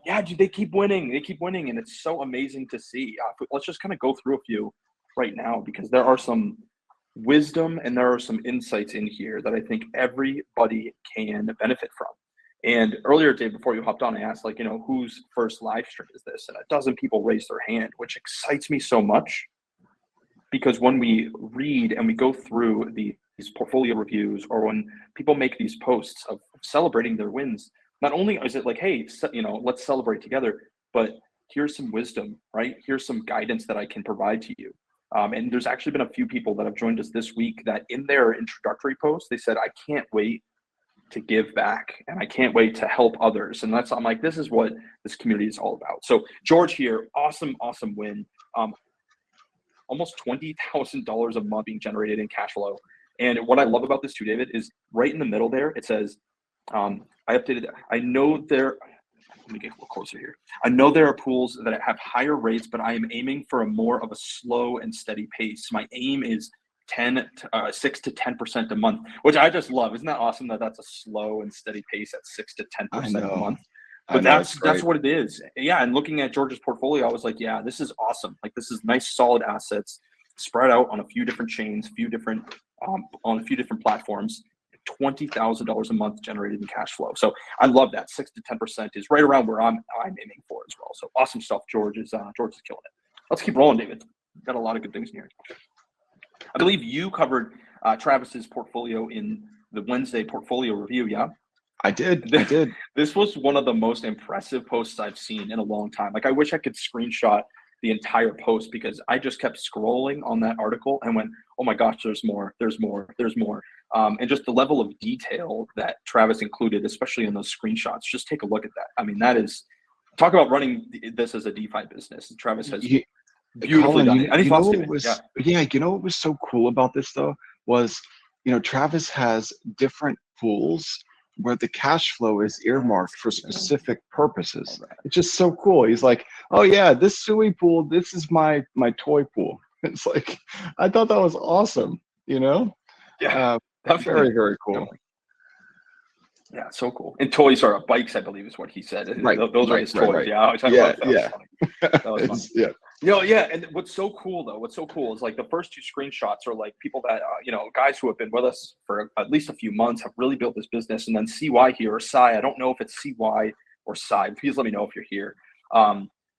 Yeah, dude, they keep winning. They keep winning, and it's so amazing to see. Let's just kind of go through a few right now because there are some wisdom and there are some insights in here that I think everybody can benefit from. And earlier, Dave, before you hopped on, I asked, like, whose first live stream is this? And a dozen people raised their hand, which excites me so much because when we read and we go through these portfolio reviews or when people make these posts of celebrating their wins, not only is it like, hey, let's celebrate together, but here's some wisdom, right? Here's some guidance that I can provide to you. And there's actually been a few people that have joined us this week that in their introductory post, they said, I can't wait to give back and I can't wait to help others. And I'm like, this is what this community is all about. So George here, awesome win. Almost $20,000 a month being generated in cash flow. And what I love about this too, David, is right in the middle there, it says, I updated, let me get a little closer here. I know there are pools that have higher rates, but I am aiming for a more of a slow and steady pace. My aim is 6 to 10% a month, which I just love. Isn't that awesome that that's a slow and steady pace at 6 to 10% a month? But that's what it is. Yeah, and looking at George's portfolio, I was like, yeah, this is awesome. Like this is nice, solid assets spread out on a few different chains, on a few different platforms. $20,000 a month generated in cash flow. So I love that. 6 to 10% is right around where I'm aiming for as well. So awesome stuff. George is killing it. Let's keep rolling, David. Got a lot of good things in here. I believe you covered Travis's portfolio in the Wednesday portfolio review. Yeah, I did. This was one of the most impressive posts I've seen in a long time. Like I wish I could screenshot the entire post because I just kept scrolling on that article and went, oh my gosh, there's more. And just the level of detail that Travis included, especially in those screenshots, just take a look at that. I mean, that is, talk about running this as a DeFi business. Travis has beautifully done it. You know what was so cool about this though was, Travis has different pools where the cash flow is earmarked for specific purposes. It's just so cool. He's like, oh yeah, this Sui pool, this is my toy pool. It's like, I thought that was awesome, Yeah, very, very cool. Definitely. Yeah, so cool. And toys are bikes, I believe is what he said. Right. Those are his toys. Right. Yeah, that was funny. Yeah. And what's so cool is like the first two screenshots are like people that, guys who have been with us for at least a few months have really built this business. And then CY here or Sai, I don't know if it's CY or Sai. Please let me know if you're here.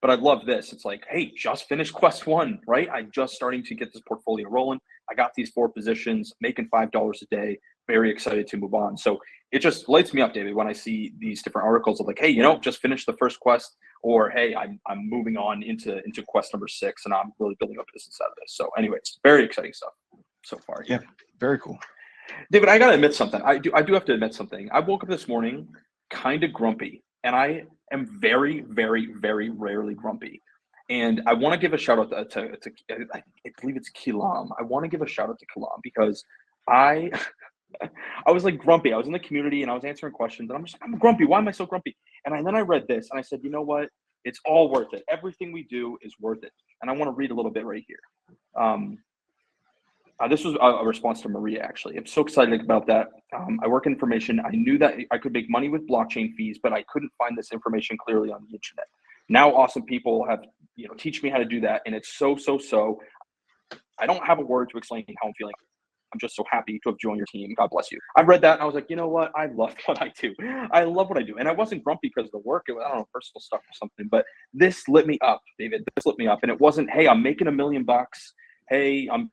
But I love this. It's like, hey, just finished Quest 1, right? I'm just starting to get this portfolio rolling. I got these 4 positions, making $5 a day. Very excited to move on. So it just lights me up, David, when I see these different articles of like, hey, just finished the first quest, or hey, I'm moving on into quest number 6, and I'm really building a business out of this. So, anyways, very exciting stuff so far. Yeah, very cool. David, I gotta admit something. I do have to admit something. I woke up this morning kind of grumpy, and I am very, very, very rarely grumpy. And I want to give a shout out to I believe it's Kilam. I want to give a shout out to Kilam because I was like grumpy. I was in the community and I was answering questions, and I'm just like, I'm grumpy. Why am I so grumpy? And then I read this and I said, you know what? It's all worth it. Everything we do is worth it. And I want to read a little bit right here. This was a response to Maria, actually. I'm so excited about that. I work in information. I knew that I could make money with blockchain fees, but I couldn't find this information clearly on the internet. Now, awesome people have, teach me how to do that. And it's so. I don't have a word to explain how I'm feeling. I'm just so happy to have joined your team. God bless you. I read that and I was like, you know what? I love what I do. I love what I do. And I wasn't grumpy because of the work. It was, I don't know, personal stuff or something. But this lit me up, David. This lit me up. And it wasn't, hey, I'm making $1 million. Hey, I'm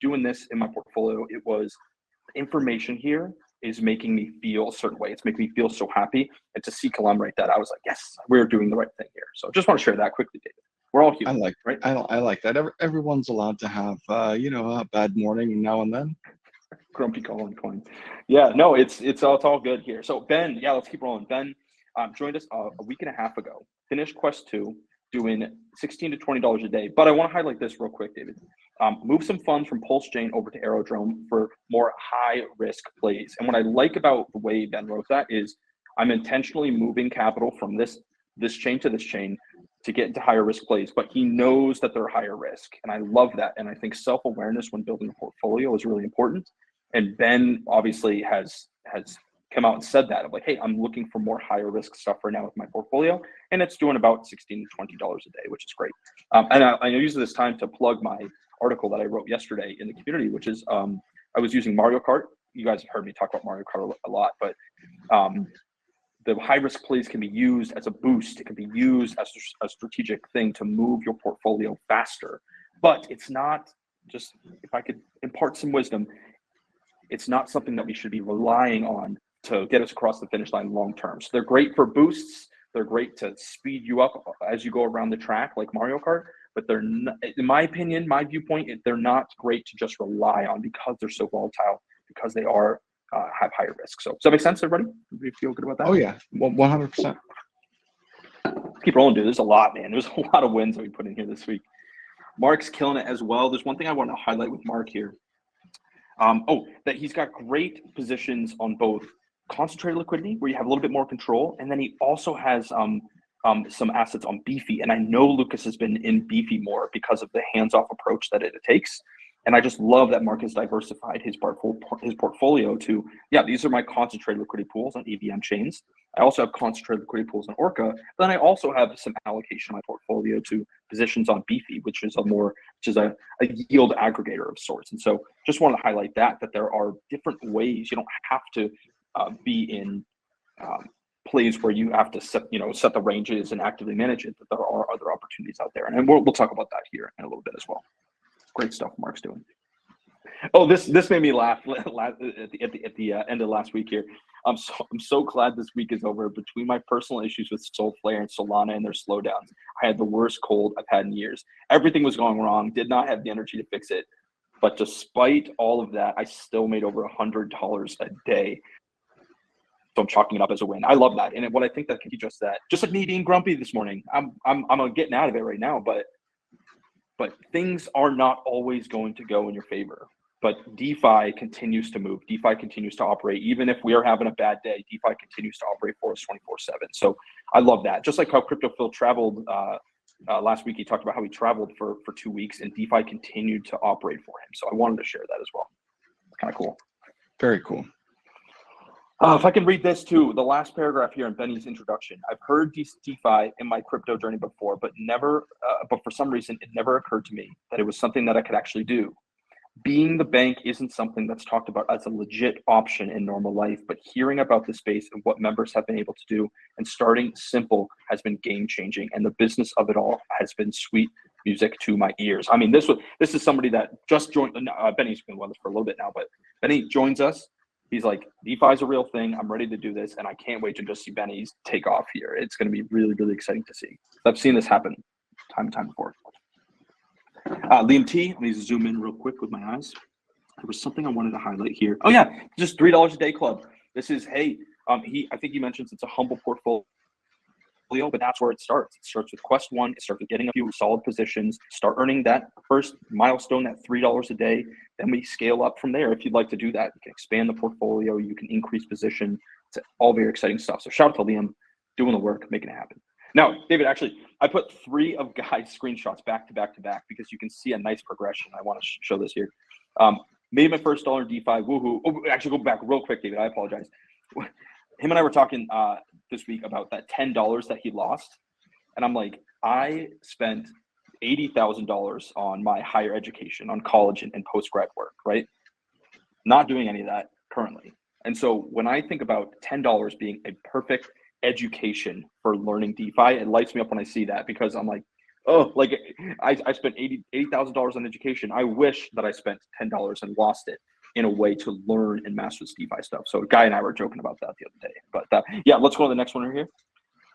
doing this in my portfolio. It was information here is making me feel a certain way. It's making me feel so happy. And to see Kalam write that, I was like, yes, we're doing the right thing here. So just want to share that quickly, David. We're all human. I like that. Everyone's allowed to have, a bad morning now and then. Grumpy Colin coin. Yeah, no, it's all good here. So Ben, let's keep rolling. Ben joined us a week and a half ago. Finished Quest 2, doing $16 to $20 a day. But I want to highlight this real quick, David. Move some funds from Pulse Chain over to Aerodrome for more high risk plays. And what I like about the way Ben wrote that is I'm intentionally moving capital from this chain to this chain to get into higher risk plays, but he knows that they're higher risk. And I love that. And I think self-awareness when building a portfolio is really important. And Ben obviously has come out and said that of like, hey, I'm looking for more higher risk stuff right now with my portfolio, and it's doing about $16 to $20 a day, which is great. And I use this time to plug my article that I wrote yesterday in the community, which is I was using Mario Kart. You guys have heard me talk about Mario Kart a lot, but the high risk plays can be used as a boost. It can be used as a strategic thing to move your portfolio faster. But it's not just, if I could impart some wisdom, it's not something that we should be relying on to get us across the finish line long term. So they're great for boosts. They're great to speed you up as you go around the track like Mario Kart, but they're not, in my opinion, my viewpoint, they're not great to just rely on because they're so volatile, because they are have higher risk. So does that make sense, everybody? Do you feel good about that? Oh yeah, 100%. Keep rolling, dude. There's a lot, man. There's a lot of wins that we put in here this week. Mark's killing it as well. There's one thing I want to highlight with Mark here. That he's got great positions on both concentrated liquidity, where you have a little bit more control, and then he also has some assets on Beefy. And I know Lucas has been in Beefy more because of the hands-off approach that it takes. And I just love that Mark has diversified his portfolio to, yeah, these are my concentrated liquidity pools on EVM chains. I also have concentrated liquidity pools on Orca. Then I also have some allocation of my portfolio to positions on Beefy, which is a yield aggregator of sorts. And so just want to highlight that there are different ways. You don't have to be in plays where you have to set the ranges and actively manage it, that there are other opportunities out there. And we'll talk about that here in a little bit as well. Great stuff Mark's doing. Oh, this made me laugh at the end of last week here. I'm so glad this week is over. Between my personal issues with Soulflare and Solana and their slowdowns, I had the worst cold I've had in years. Everything was going wrong. Did not have the energy to fix it. But despite all of that, I still made over $100 a day. So I'm chalking it up as a win. I love that. And what I think that can teach us that, just like me being grumpy this morning, I'm getting out of it right now, but things are not always going to go in your favor. But DeFi continues to move. DeFi continues to operate. Even if we are having a bad day, DeFi continues to operate for us 24/7. So I love that. Just like how Crypto Phil traveled last week, he talked about how he traveled for 2 weeks and DeFi continued to operate for him. So I wanted to share that as well. It's kind of cool. Very cool. If I can read this too, the last paragraph here in Benny's introduction. I've heard DeFi in my crypto journey before, but for some reason, it never occurred to me that it was something that I could actually do. Being the bank isn't something that's talked about as a legit option in normal life, but hearing about the space and what members have been able to do and starting simple has been game changing. And the business of it all has been sweet music to my ears. I mean, this is somebody that just joined. Benny's been with us for a little bit now, but Benny joins us. He's like, DeFi is a real thing. I'm ready to do this. And I can't wait to just see Benny's take off here. It's going to be really, really exciting to see. I've seen this happen time and time before. Liam T, let me zoom in real quick with my eyes. There was something I wanted to highlight here. Oh yeah, just $3 a day club. This is, hey, I think he mentions it's a humble portfolio, but that's where it starts. It starts with Quest 1. It starts with getting a few solid positions, start earning that first milestone, that $3 a day. Then we scale up from there. If you'd like to do that, you can expand the portfolio. You can increase position. It's all very exciting stuff. So shout out to Liam, doing the work, making it happen. Now, David, actually, I put 3 of Guy's screenshots back to back to back because you can see a nice progression. I want to show this here. Made my first dollar in DeFi, woohoo. Oh, actually, go back real quick, David. I apologize. Him and I were talking this week about that $10 that he lost. And I'm like, I spent $80,000 on my higher education, on college and post-grad work, right? Not doing any of that currently. And so when I think about $10 being a perfect education for learning DeFi, it lights me up when I see that, because I'm like, oh, like I spent $80,000 on education. I wish that I spent $10 and lost it in a way to learn and master this DeFi stuff. So Guy and I were joking about that the other day. But yeah, let's go to the next one right here.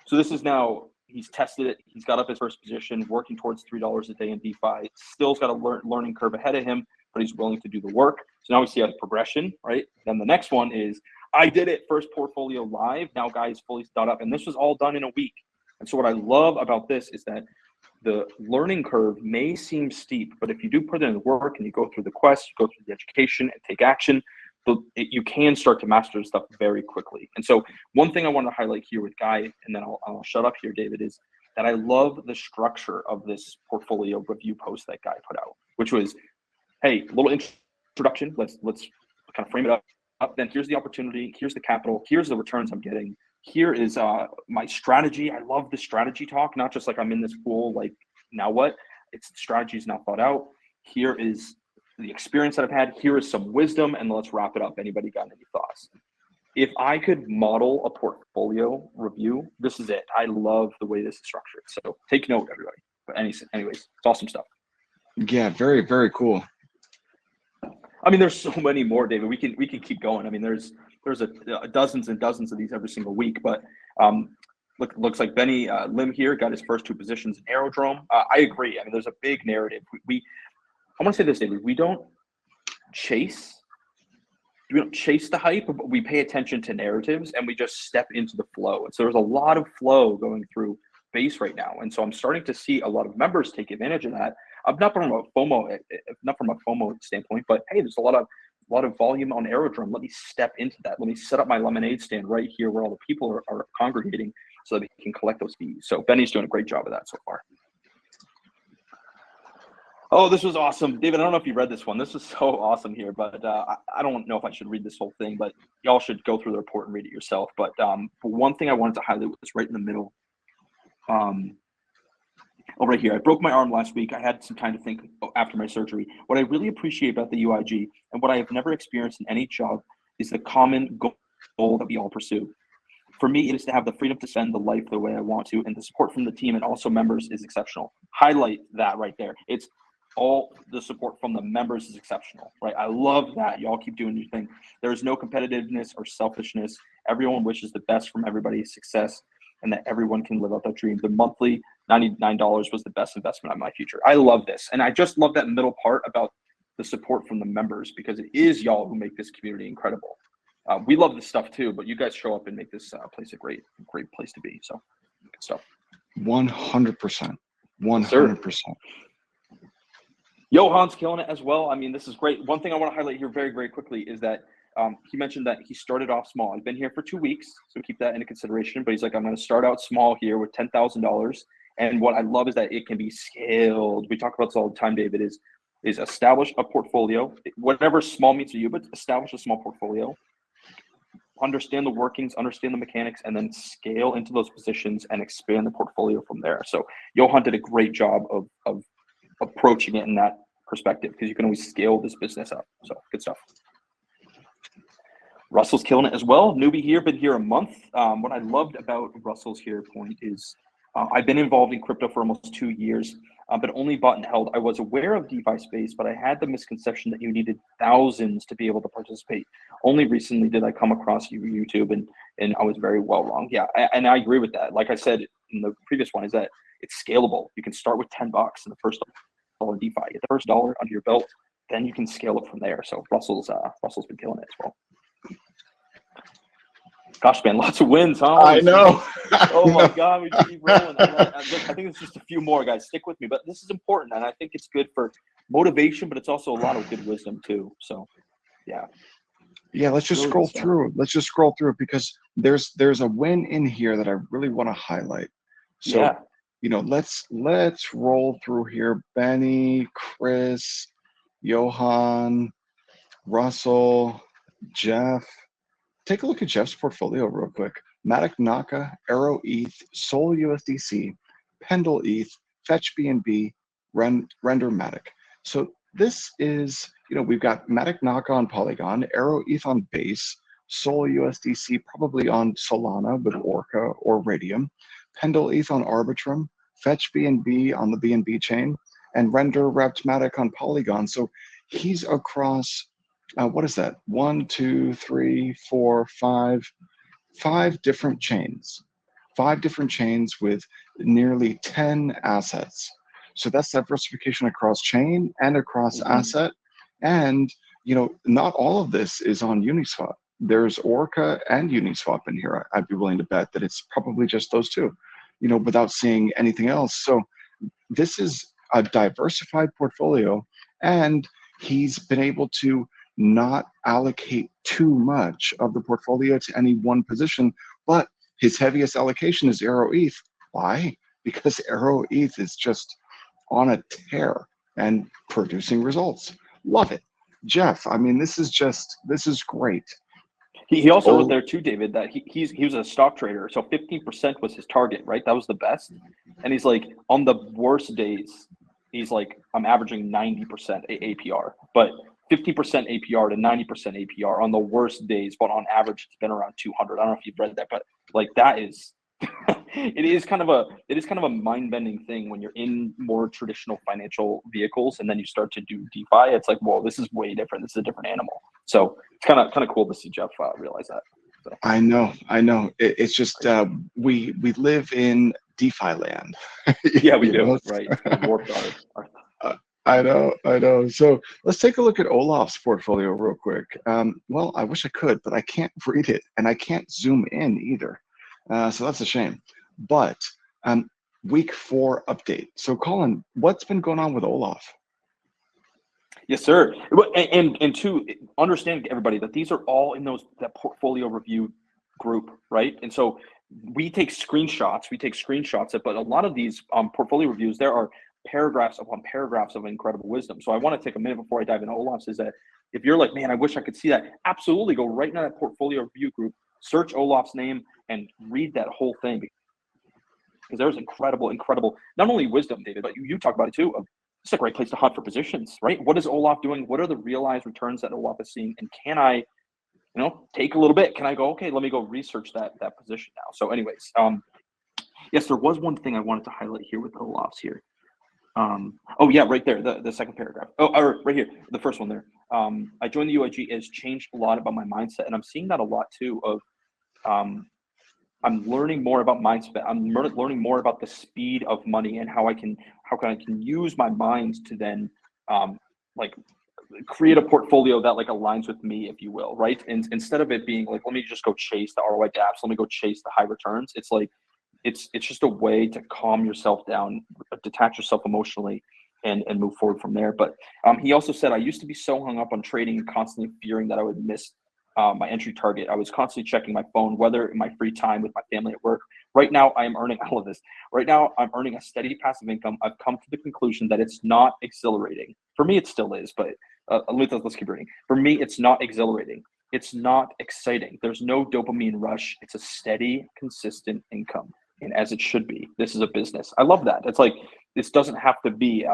So this is now, he's tested it. He's got up his first position, working towards $3 a day in DeFi. Still's got a learning curve ahead of him, but he's willing to do the work. So now we see a progression, right? Then the next one is, I did it, first portfolio live. Now Guy is fully stood up, and this was all done in a week. And so what I love about this is that the learning curve may seem steep, but if you do put in the work and you go through the quest, you go through the education and take action, you can start to master stuff very quickly. And so one thing I want to highlight here with Guy, and then I'll shut up here, David, is that I love the structure of this portfolio review post that Guy put out, which was, hey, little introduction. Let's kind of frame it up. then here's the opportunity, here's the capital, here's the returns I'm getting. Here is my strategy. I love the strategy talk, not just like I'm in this pool, like now what? It's the strategy is not thought out. Here is the experience that I've had. Here is some wisdom, and let's wrap it up. Anybody got any thoughts? If I could model a portfolio review, this is it. I love the way this is structured. So take note, everybody. But anyways, it's awesome stuff. Yeah, very, very cool. I mean, there's so many more, David. We can keep going. I mean, there's dozens and dozens of these every single week. But looks like Benny Lim here got his first 2 positions in Aerodrome. I agree. I mean, there's a big narrative. I want to say this, David. We don't chase the hype, but we pay attention to narratives and we just step into the flow. And so there's a lot of flow going through base right now. And so I'm starting to see a lot of members take advantage of that. Not from a FOMO standpoint, but hey, there's a lot of volume on Aerodrome. Let me step into that. Let me set up my lemonade stand right here where all the people are congregating so that we can collect those fees. So Benny's doing a great job of that so far. Oh, this was awesome. David, I don't know if you read this one. This is so awesome here, but I don't know if I should read this whole thing, but y'all should go through the report and read it yourself. But one thing I wanted to highlight was right in the middle. Right here. I broke my arm last week. I had some time to think after my surgery. What I really appreciate about the UIG and what I have never experienced in any job is the common goal that we all pursue. For me, it is to have the freedom to spend the life the way I want to, and the support from the team and also members is exceptional. Highlight that right there. It's all the support from the members is exceptional, right? I love that. Y'all keep doing your thing. There is no competitiveness or selfishness. Everyone wishes the best from everybody's success and that everyone can live out that dream. The monthly $99 was the best investment on my future. I love this. And I just love that middle part about the support from the members because it is y'all who make this community incredible. We love this stuff too, but you guys show up and make this place a great place to be. So good stuff. 100%. 100%. Johan's killing it as well. I mean, this is great. One thing I want to highlight here very, very quickly is that he mentioned that he started off small. I've been here for 2 weeks, so keep that into consideration. But he's like, I'm going to start out small here with $10,000. And what I love is that it can be scaled. We talk about this all the time, David, is establish a portfolio, whatever small means to you, but establish a small portfolio, understand the workings, understand the mechanics, and then scale into those positions and expand the portfolio from there. So Johan did a great job of approaching it in that perspective because you can always scale this business up. So good stuff. Russell's killing it as well. Newbie here, been here a month. What I loved about Russell's here point is I've been involved in crypto for almost 2 years, but only bought and held. I was aware of DeFi space, but I had the misconception that you needed thousands to be able to participate. Only recently did I come across YouTube, and I was very well wrong. Yeah, and I agree with that. Like I said in the previous one, is that it's scalable. You can start with $10 in the first dollar DeFi. Get the first dollar under your belt, then you can scale it from there. So Russell's been killing it as well. Gosh, man, lots of wins, huh? I know. Oh my God, we just keep rolling. I think it's just a few more, guys. Stick with me, but this is important, and I think it's good for motivation, but it's also a lot of good wisdom too. So, yeah. Yeah, let's just scroll through. Let's just scroll through because there's a win in here that I really want to highlight. So, yeah. You know, let's roll through here. Benny, Chris, Johan, Russell, Jeff. Take a look at Jeff's portfolio real quick. Matic Naka, Arrow ETH, Sol USDC, Pendle ETH, Fetch BNB, Render Matic. So this is, you know, we've got Matic Naka on Polygon, Arrow ETH on Base, Sol USDC probably on Solana with Orca or Radium, Pendle ETH on Arbitrum, Fetch BNB on the BNB chain, and Render Wrapped Matic on Polygon. So he's across what is that? 1, 2, 3, 4, 5 different chains. 5 different chains with nearly 10 assets. So that's diversification across chain and across asset. And you know, not all of this is on Uniswap. There's Orca and Uniswap in here. I'd be willing to bet that it's probably just those two, you know, without seeing anything else. So this is a diversified portfolio, and he's been able to not allocate too much of the portfolio to any one position, but his heaviest allocation is Arrow ETH. Why? Because Arrow ETH is just on a tear and producing results. Love it. Jeff, I mean, this is great. He also wrote there too, David, that he was a stock trader, so 15% was his target, right? That was the best. And he's like, on the worst days, he's like, I'm averaging 90% APR, but 50% APR to 90% APR on the worst days, but on average, it's been around 200. I don't know if you've read that, but like that is, it is kind of a mind-bending thing when you're in more traditional financial vehicles and then you start to do DeFi. It's like, whoa, this is way different. This is a different animal. So it's kind of cool to see Jeff realize that. So. I know. It's just we live in DeFi land. Yeah, we do. Right. Warped our I know. So let's take a look at Olaf's portfolio real quick. Well, I wish I could, but I can't read it and I can't zoom in either. So that's a shame. But week 4 update. So Colin, what's been going on with Olaf? Yes, sir. And to understand, everybody, that these are all in that portfolio review group, right? And so we take screenshots of it, but a lot of these portfolio reviews, there are paragraphs upon paragraphs of incredible wisdom. So I want to take a minute before I dive into Olaf's, is that if you're like, man, I wish I could see that, absolutely go right into that portfolio review group, search Olaf's name and read that whole thing, because there's incredible, not only wisdom, David, but you talk about it too. It's a great place to hunt for positions, right? What is Olaf doing? What are the realized returns that Olaf is seeing? And can I, take a little bit? Can I go, okay, let me go research that position now. So anyways, yes, there was one thing I wanted to highlight here with Olaf's here. Oh yeah, right there, the second paragraph. Oh, or right here, the first one there. I joined the UIG has changed a lot about my mindset, and I'm seeing that a lot too. Of I'm learning more about mindset. I'm learning more about the speed of money and how I can use my mind to then like create a portfolio that like aligns with me, if you will, right? And instead of it being like, let me just go chase the ROI Dapps, let me go chase the high returns. It's like it's just a way to calm yourself down, detach yourself emotionally, and move forward from there. But he also said, I used to be so hung up on trading and constantly fearing that I would miss my entry target. I was constantly checking my phone, whether in my free time with my family at work. Right now, I am earning all of this. Right now, I'm earning a steady passive income. I've come to the conclusion that it's not exhilarating. For me, it still is, but let's keep reading. For me, it's not exhilarating. It's not exciting. There's no dopamine rush. It's a steady, consistent income. And as it should be. This is a business. I love that. It's like, this doesn't have to be,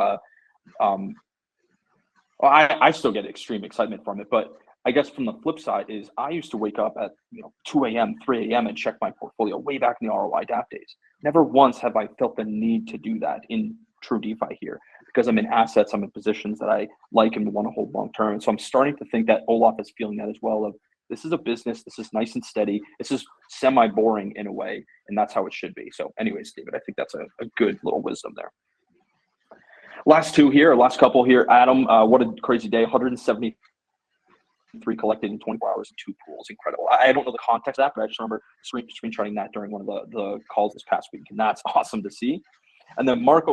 I still get extreme excitement from it, but I guess from the flip side is I used to wake up at 2 a.m., 3 a.m. and check my portfolio way back in the ROI Dapps days. Never once have I felt the need to do that in True DeFi here, because I'm in assets, I'm in positions that I like and want to hold long term. And so I'm starting to think that Olaf is feeling that as well, of this is a business, this is nice and steady, this is semi-boring in a way, and that's how it should be. So anyways, David, I think that's a good little wisdom there. Last couple here. Adam, what a crazy day, 173 collected in 24 hours in 2 pools. Incredible. I don't know the context of that, but I just remember screenshotting that during one of the calls this past week, and that's awesome to see. And then Marco